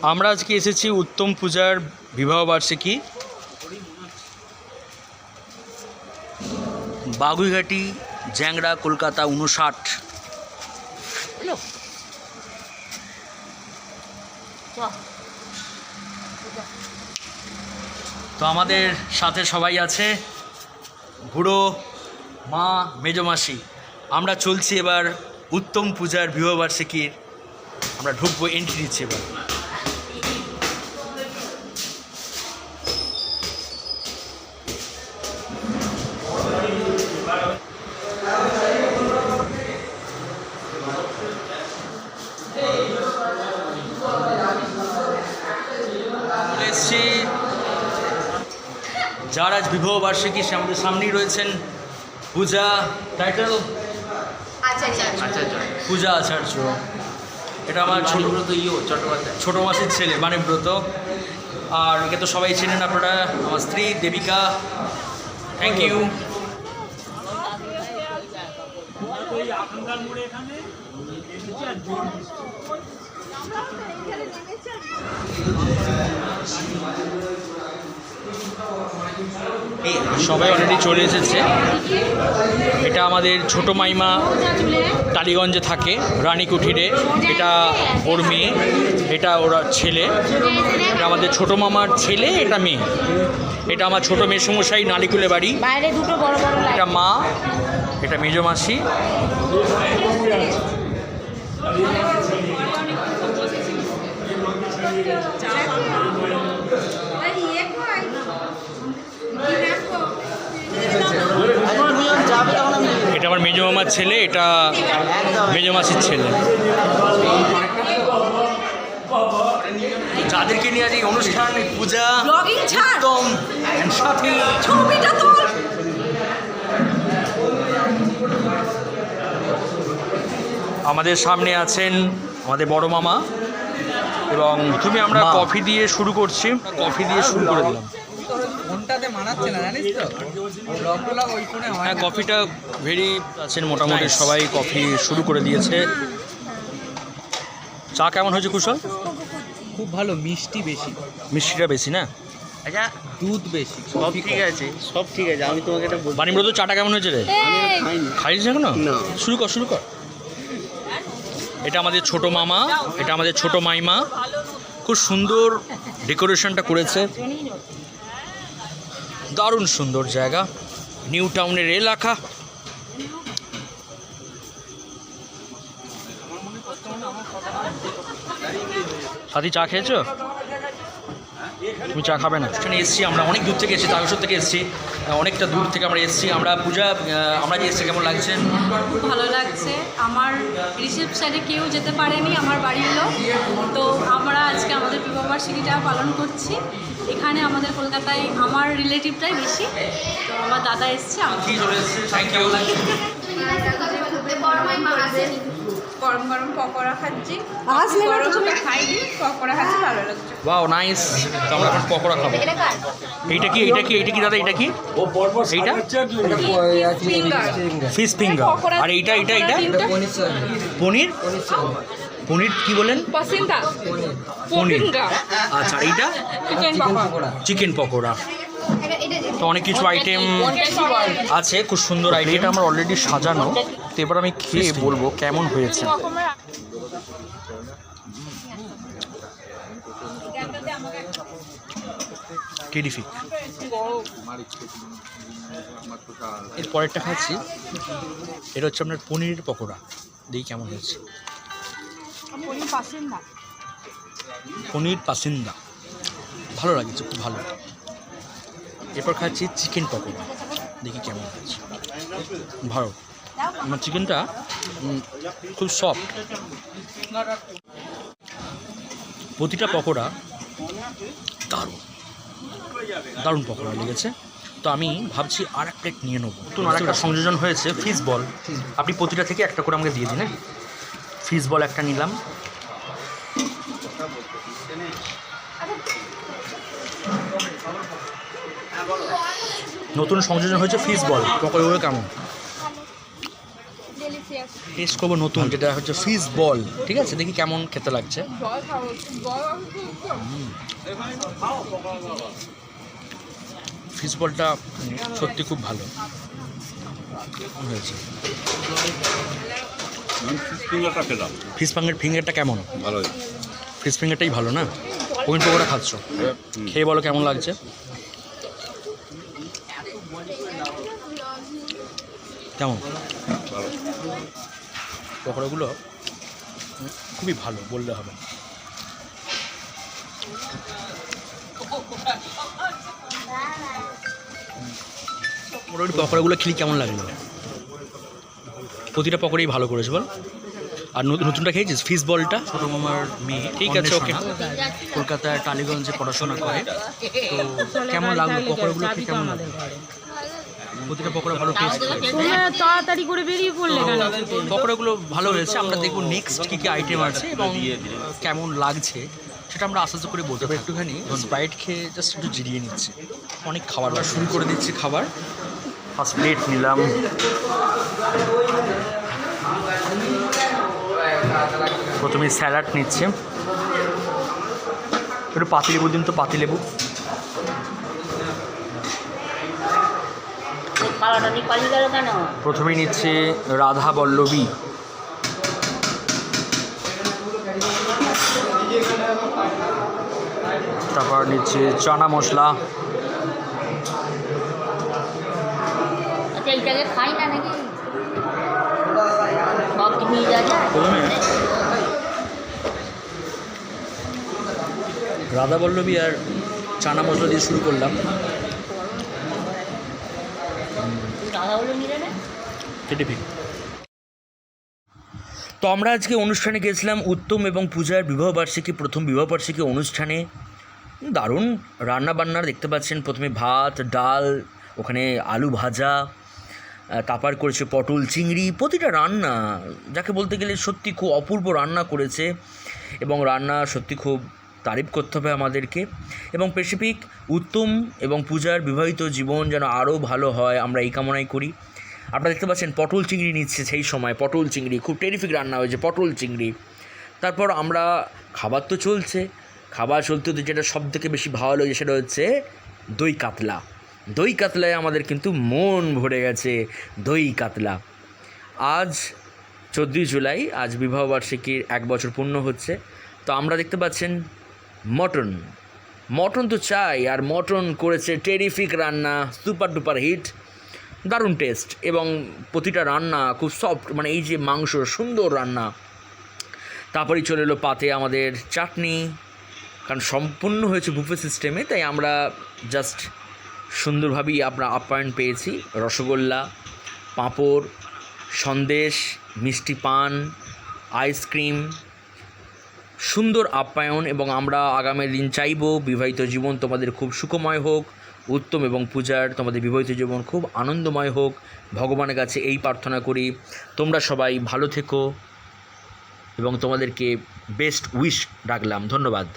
আমরা আজকে এসেছি উত্তম পূজার বিবাহবার্ষিকী বাগুইঘাটি জ্যাংড়া কলকাতা 59। তো আমাদের সাথে সবাই আছে, বুড়ো মা, মেজমাসি। আমরা চলছি এবার উত্তম পূজার বিবাহবার্ষিকীর, আমরা ঢুকবো, এন্ট্রি নিচ্ছি এবার। এসছি যার আজ বিবাহ বার্ষিকী, সে আমাদের সামনেই রয়েছেন। পূজা, টাইটেল পূজা আচার্য। এটা আমার ছোট মাসির ছেলে বাণীব্রত। আর একে তো সবাই চেনেন আপনারা, আমার স্ত্রী দেবিকা। Thank you. সবাই অলরেডি চলে এসেছে। এটা আমাদের ছোট মাইমা, টালিগঞ্জে থাকে, রানী কুঠিরে। এটা ওর মেয়ে, এটা ওরা ছেলে। এটা আমাদের ছোট মামার ছেলে, এটা মেয়ে। এটা আমার ছোট মেসমশাই, নালিকুলে বাড়ি। এটা মা, এটা মেজমাসি। এটা আমার মেজো মামার ছেলে, এটা মেজমাসির ছেলে। যাদেরকে নিয়ে আজ এই অনুষ্ঠান, পূজা, উত্তম সাথী। আমাদের সামনে আছেন আমাদের বড় মামা, এবং তুমি আমরা কফি দিয়ে শুরু করছি। কফি দিয়ে শুরু করে দিলাম। হ্যাঁ, কফিটা ভেরি আছেন, মোটামুটি সবাই কফি শুরু করে দিয়েছে। চা কেমন হয়েছে কুশল? খুব ভালো, মিষ্টি বেশি। মিষ্টিটা বেশি না? আচ্ছা, দুধ বেশি। সব ঠিক আছে, সব ঠিক আছে। আমি তোমাকে একটা বলছি, বাণীব্রত চাটা কেমন হয়েছে রে? খাইছিস এখনো? শুরু কর, শুরু কর। এটা আমাদের ছোট মামা, এটা আমাদের ছোট মাইমা। খুব সুন্দর ডেকোরেশনটা করেছে, দারুণ সুন্দর জায়গা, নিউ টাউনের এলাকা। সাথী, চা খেয়েছো? তুমি চা খাবে না? এখানে এসছি আমরা, অনেক দূর থেকে এসেছি, তারকেশ্বর থেকে এসেছি, অনেকটা দূর থেকে আমরা এসেছি। আমরা পূজা, আমরা যে এসেছি, কেমন লাগছে? খুব ভালো লাগছে। আমার রিসেপশনে কেউ যেতে পারেনি, আমার বাড়ির লোক। তো আমরা আজকে আমাদের বিবাহবার্ষিকীটা পালন করছি এখানে। আমাদের কলকাতায় আমার রিলেটিভটাই বেশি, তো আমার দাদা এসছে। Thank you. গরম গরম পকোড়া খাচ্ছি, খাইনি, পকোড়া খাচ্ছি, ভালো লাগছে। Wow, nice. তো আমরা এখন পকোড়া খাবো। এইটা কি, এইটা কি, এইটা কি দাদা? এইটা কি? এইটা ফিশ ফিঙ্গার। আর এইটা এইটা এইটা পনির। পনির কি বলেন? পনির। আচ্ছা, এইটা চিকেন পকোড়া। তো অনেক কিছু আইটেম আছে, খুব সুন্দর আইটেম। এটা আমার অলরেডি সাজানো, তো এবার আমি খেয়ে বলবো কেমন হয়েছে। টেরিফিক। এর পরেরটা খাচ্ছি, এটা হচ্ছে আপনার পনিরের পকোড়া। দেখি কেমন হয়েছে। পনির পাসিন্দা, ভালো লাগছে, খুব ভালো। এরপর খাচ্ছি চিকেন পকোড়া, দেখি কেমন হয়েছে। ভালো, আমার চিকেনটা খুব সফট। প্রতিটা পকোড়া দারুণ দারুণ পকোড়া লেগেছে। তো আমি ভাবছি আর এক প্লেট নিয়ে নেবো। নতুন আর একটা সংযোজন হয়েছে, ফিশ বল। আপনি প্রতিটা থেকে একটা করে আমাকে দিয়ে দিন। ফিশ বল একটা নিলাম। নতুন সংযোজন হয়েছে ফিশ বল। পকোড়াগুলো কেমন? টেস্ট করবো নতুন, যেটা হচ্ছে ফিশ বল। ঠিক আছে, দেখি কেমন খেতে লাগছে। ফিশ বলটা সত্যি খুব ভালো হয়েছে। ফিঙ্গারটা খেলাম, ফিশ ফিঙ্গারটা কেমন? ভালোই। ফিশ ফিঙ্গারটাই ভালো না? পনির পকোড়া খাচ্ছ, খেয়ে বলো কেমন লাগছে। কেমন ভালো। পকোড়াগুলো খুবই ভালো বললে হবে। মোটামুটি পকোড়াগুলো খেলি কেমন লাগলো? প্রতিটা পকোড়াই ভালো করেছে বল। আর নতুনটা খেয়েছিস ফিশ বলটা? ছোটো মামার মেয়ে, ঠিক আছে, ওকে। কলকাতার টালিগঞ্জে পড়াশোনা করে। তো কেমন লাগলো পকোড়াগুলো খেয়ে? কেমন লাগলো? প্রতিটা পকোড়া ভালো টেস্ট। তাড়াতাড়ি করে বেরিয়ে পড়লে কেন? পকোড়াগুলো ভালো হয়েছে। আমরা দেখবো নেক্সট কী কী আইটেম আছে এবং কেমন লাগছে সেটা আমরা আস্তে আস্তে করে বলতে পারি। একটুখানি স্প্রাইট খেয়ে জাস্ট একটু জিরিয়ে নিচ্ছি। অনেক খাবার শুরু করে দিচ্ছি। খাবার ফার্স্ট প্লেট নিলাম। প্রথমে স্যালাড নিচ্ছে। একটু পাতিলেবু দিন তো, পাতিলেবু। প্রথমেই নিচ্ছে রাধা বল্লভী। তারপর নিচ্ছে চানা মশলা। খাই না নাকি প্রথমে রাধা বল্লভী আর চানা মশলা দিয়ে শুরু করলাম। তো আমরা আজকে অনুষ্ঠানে গেছিলাম উত্তম এবং পূজার বিবাহবার্ষিকী, প্রথম বিবাহবার্ষিকী অনুষ্ঠানে। দারুণ রান্নাবান্না দেখতে পাচ্ছেন। প্রথমে ভাত, ডাল, ওখানে আলু ভাজা, তারপর করেছে পটল চিংড়ি। প্রতিটা রান্না যাকে বলতে গেলে সত্যি খুব অপূর্ব রান্না করেছে এবং রান্না সত্যি খুব তারিফ করতে হবে আমাদেরকে। এবং স্পেসিফিক উত্তম এবং পূজার বিবাহিত জীবন যেন আরও ভালো হয়, আমরা এই কামনাই করি। আপনারা দেখতে পাচ্ছেন পটল চিংড়ি নিচ্ছে সেই সময়। পটল চিংড়ি খুব টেরিফিক রান্না হয়েছে, পটল চিংড়ি। তারপর আমরা খাবার তো চলছে, খাবার চলতে হতে যেটা সব থেকে বেশি ভালো লাগে সেটা হচ্ছে দই কাতলা। দই কাতলায় আমাদের কিন্তু মন ভরে গেছে। দই কাতলা আজ 14ই জুলাই, আজ বিবাহবার্ষিকীর 1 বছর পূর্ণ হচ্ছে। তো আমরা দেখতে পাচ্ছেন মটন তো চাই, আর মটন করেছে টেরিফিক রান্না, সুপার ডুপার হিট, দারুণ টেস্ট এবং প্রতিটা রান্না খুব সফট, মানে এই যে মাংস সুন্দর রান্না। তারপরেই চলে এলো পাতে আমাদের চাটনি, কারণ সম্পূর্ণ হয়েছে বুফে সিস্টেমে, তাই আমরা জাস্ট সুন্দরভাবেই আমরা আপ্যায়ন পেয়েছি। রসগোল্লা, পাঁপড়, সন্দেশ, মিষ্টি পান, আইসক্রিম, সুন্দর আপ্যায়ন। এবং আমরা আগামী দিন চাইব বিবাহিত জীবন তোমাদের খুব সুখময় হোক, উত্তম এবং পূজার তোমাদের বিবাহিত জীবন খুব আনন্দময় হোক। ভগবানের কাছে এই প্রার্থনা করি। তোমরা সবাই ভালো থেকো এবং তোমাদেরকে বেস্ট উইশ রাখলাম। ধন্যবাদ।